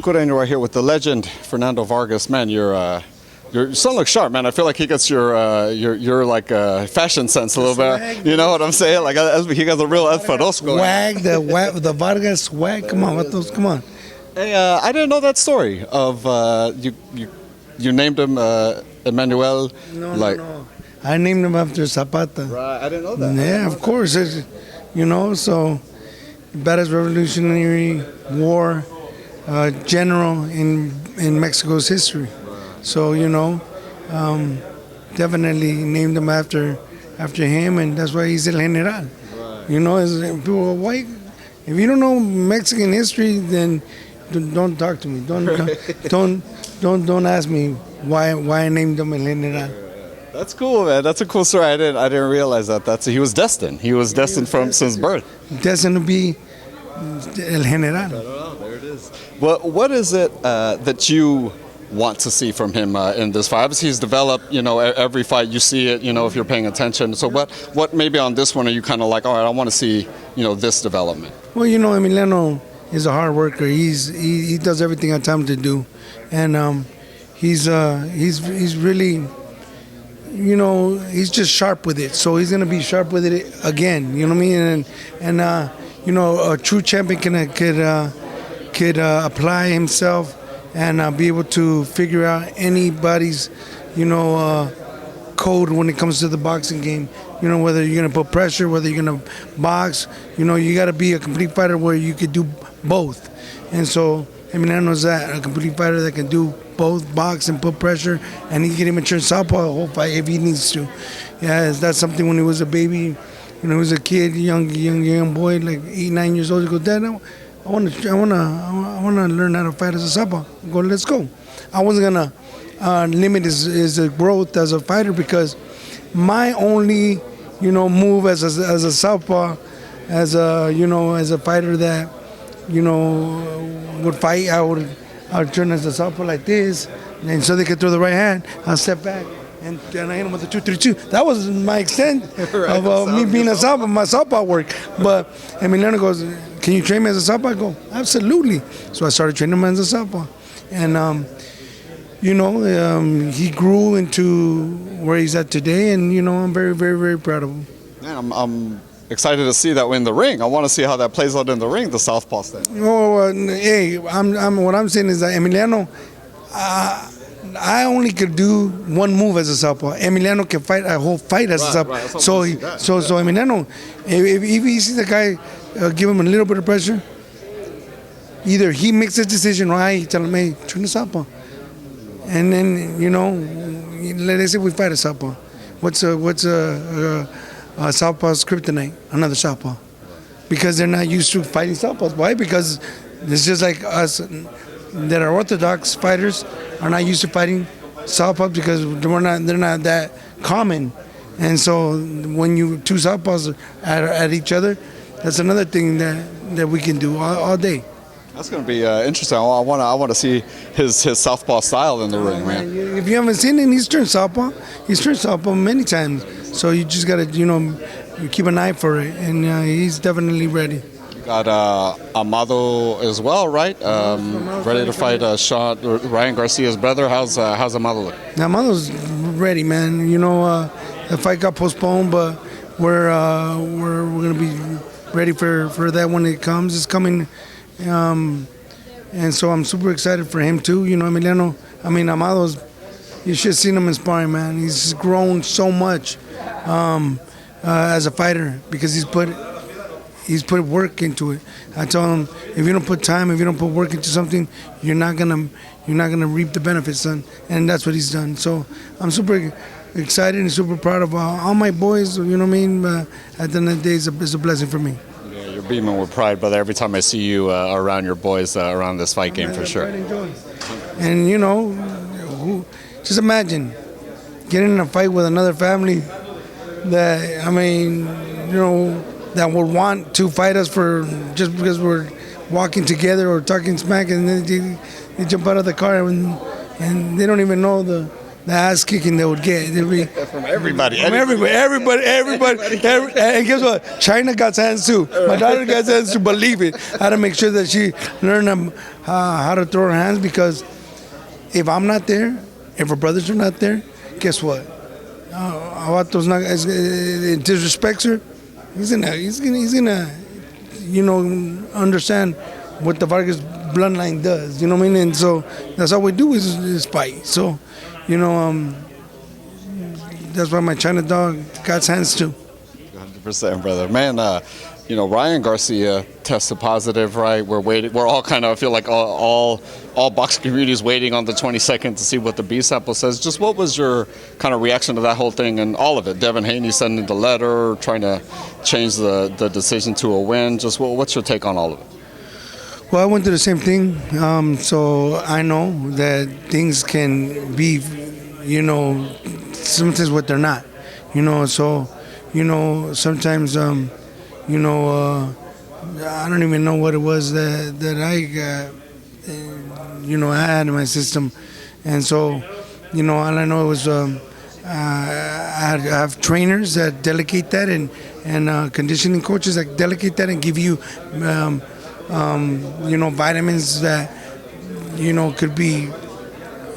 Coreno right here with the legend Fernando Vargas. Man, your son looks sharp, man. I feel like he gets your like fashion sense a little bit. You know what I'm saying? Like he got the real espadosco. The Vargas swag. Come on, Vatos, come on. Hey, I didn't know that story of you named him Emmanuel. No. I named him after Zapata. Right, I didn't know that. Yeah, of course. So baddest Revolutionary War general in Mexico's history. So definitely named him after him, and that's why he's El General. Right. As people, why? If you don't know Mexican history, then don't talk to me. Don't ask me why I named him El General. That's cool, man. That's a cool story. I didn't realize that. He was destined. He was destined since birth. Destined to be El General. There it is. What is it that you want to see from him in this fight? Obviously, he's developed. Every fight you see it. If you're paying attention. So what maybe on this one are you kind of like, all right, I want to see this development? Well, Emiliano is a hard worker. He does everything I tell him to do, and he's really. He's just sharp with it, so he's gonna be sharp with it again. You know what I mean? And a true champion could apply himself and be able to figure out anybody's code when it comes to the boxing game. Whether you're gonna put pressure, whether you're gonna box. You got to be a complete fighter where you could do both. And so Emiliano's a complete fighter that can do both, box and put pressure, and he can even turn southpaw a whole fight if he needs to. Yeah, that's something when he was a baby, he was a kid, young boy, like 8, 9 years old. He goes, Dad, I want to learn how to fight as a southpaw. I go, let's go. I wasn't gonna limit his growth as a fighter because my only move as a southpaw, as a fighter that would fight, I would turn as a southpaw like this, and so they could throw the right hand. I'll step back, and I hit him with the 2-3-2. That was my extent of me being a southpaw, my southpaw work. But Emiliano goes, can you train me as a southpaw? I go, absolutely. So I started training him as a southpaw. And, he grew into where he's at today, and, I'm very, very, very proud of him. Man, I'm excited to see that in the ring. I want to see how that plays out in the ring, the southpaw thing. Hey, what I'm saying is that Emiliano, I only could do one move as a southpaw. Emiliano can fight a whole fight as a southpaw. Right. So Emiliano, if he sees the guy give him a little bit of pressure, either he makes a decision or I tell him, hey, turn the southpaw. And then, let's say we fight a southpaw. What's a southpaw's kryptonite? Another southpaw. Because they're not used to fighting southpaws. Why? Because it's just like us that are orthodox fighters are not used to fighting southpaws because they're not that common. And so when two southpaws at each other, that's another thing that we can do all day. That's going to be interesting. I want to see his southpaw style in the ring, man. If you haven't seen him, he's turned southpaw. He's turned southpaw many times. So you just got to, keep an eye for it, and he's definitely ready. You got Amado as well, right? Ready to fight Ryan Garcia's brother. How's Amado look? Amado's ready, man. The fight got postponed, but we're going to be ready for that when it comes. It's coming. And so I'm super excited for him too. Emiliano, Amado's, you should have seen him in sparring, man. He's grown so much as a fighter because he's put work into it. I told him, if you don't put time, if you don't put work into something, you're not gonna reap the benefits, son. And that's what he's done. So I'm super excited and super proud of all my boys. At the end of the day, it's a blessing for me. You're beaming with pride, brother, every time I see you around your boys around this fight game, for sure. And, just imagine getting in a fight with another family that, that would want to fight us for just because we're walking together or talking smack, and then they jump out of the car and they don't even know the the ass kicking they would get. From everybody. From everybody. And guess what? China got hands too. My daughter got hands too. Believe it. I had to make sure that she learned how to throw her hands, because if I'm not there, if her brothers are not there, guess what? Avato's not disrespects her. He's gonna, understand what the Vargas bloodline does. You know what I mean? And so that's all we do is fight. So, that's why my China dog got hands too. 100%, brother. Man, Ryan Garcia tested positive, right? We're waiting. We're all kind of, I feel like all boxing communities waiting on the 22nd to see what the B sample says. Just what was your kind of reaction to that whole thing and all of it? Devin Haney sending the letter, trying to change the decision to a win. Just what's your take on all of it? Well, I went through the same thing, so I know that things can be, sometimes what they're not, so, sometimes, I don't even know what it was that I got, I had in my system. And so, all I know was I have trainers that delegate that and conditioning coaches that delegate that and give you, vitamins that, could be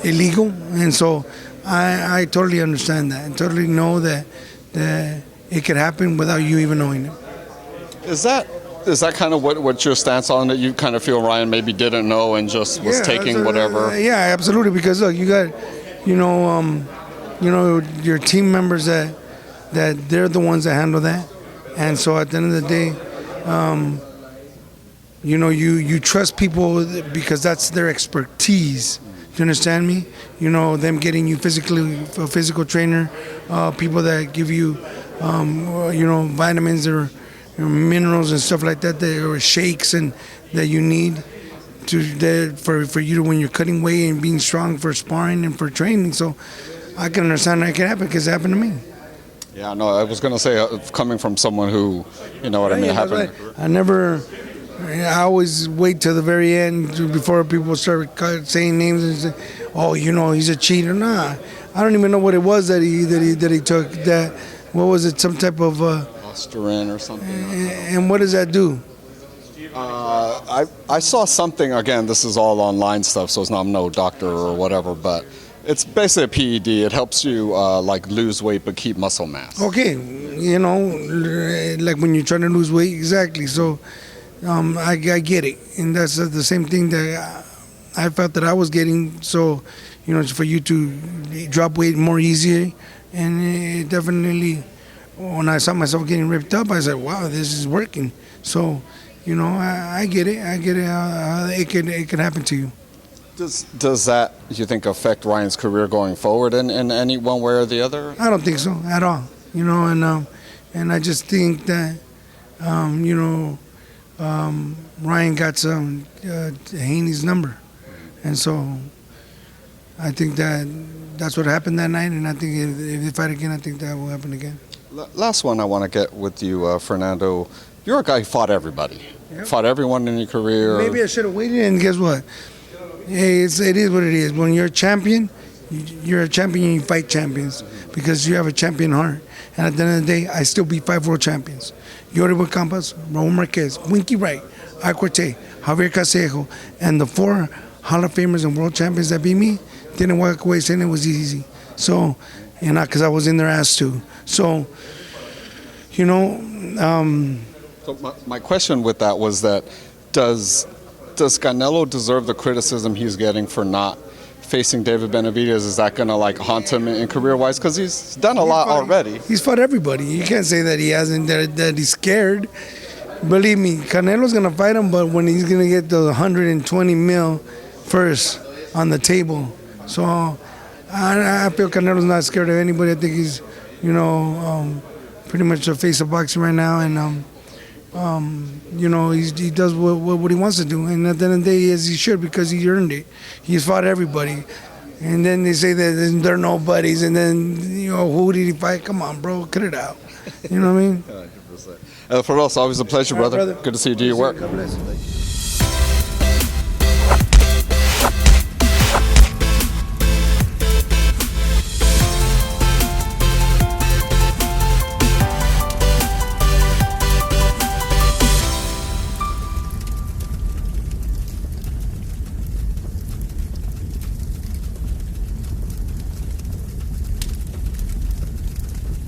illegal. And so I totally understand that and totally know that it could happen without you even knowing it. Is that kind of what your stance on that you kind of feel Ryan maybe didn't know and just was taking whatever? Yeah, absolutely. Because look, you got, your team members that they're the ones that handle that. And so at the end of the day, you trust people because that's their expertise. Do you understand me? Them getting you a physical trainer, people that give you, vitamins or minerals and stuff like that, or shakes and that you need for you to, when you're cutting weight and being strong for sparring and for training. So I can understand that can happen because it happened to me. Yeah, no, I was going to say, coming from someone who, what I mean, happened. I always wait till the very end before people start saying names and say, "Oh, he's a cheater." Nah, I don't even know what it was that he took. That, what was it? Some type of Osterin or something. And what does that do? I saw something. Again, this is all online stuff, so I'm no doctor or whatever, but it's basically a PED. It helps you lose weight but keep muscle mass. Okay, like when you're trying to lose weight, exactly. So. I get it, and that's the same thing that I felt that I was getting. So, for you to drop weight more easier, and it definitely, when I saw myself getting ripped up, I said, "Wow, this is working." So, I get it. I get it. How it can happen to you. Does that, you think, affect Ryan's career going forward in any one way or the other? I don't think so at all. And I just think that, Ryan got some Haney's number, and so I think that's what happened that night. And I think if they fight again, I think that will happen again. Last one I want to get with you, Fernando. You're a guy who fought everybody, fought everyone in your career. Maybe I should have waited, and guess what? Hey, it is what it is. When you're a champion, you're a champion and you fight champions because you have a champion heart. And at the end of the day, I still beat 5 world champions. Yoribel Campas, Raul Marquez, Winky Wright, Acuate, Javier Casejo, and the 4 Hall of Famers and world champions that beat me didn't walk away saying it was easy. So, because I was in their ass too. So, So my question with that was that does Canelo deserve the criticism he's getting for not facing David Benavidez? Is that going to haunt him in career-wise? Because he's done a lot already. He's fought everybody. You can't say that he hasn't, that he's scared. Believe me, Canelo's going to fight him, but when he's going to get the 120 mil first on the table. So I feel Canelo's not scared of anybody. I think he's, pretty much the face of boxing right now. And, he does what he wants to do, and at the end of the day, as he should, because he earned it. He's fought everybody, and then they say that they're nobodies, and then who did he fight? Come on, bro, cut it out. You know what I mean? 100%. For us, always a pleasure, brother. Good to see you do your work. God bless you.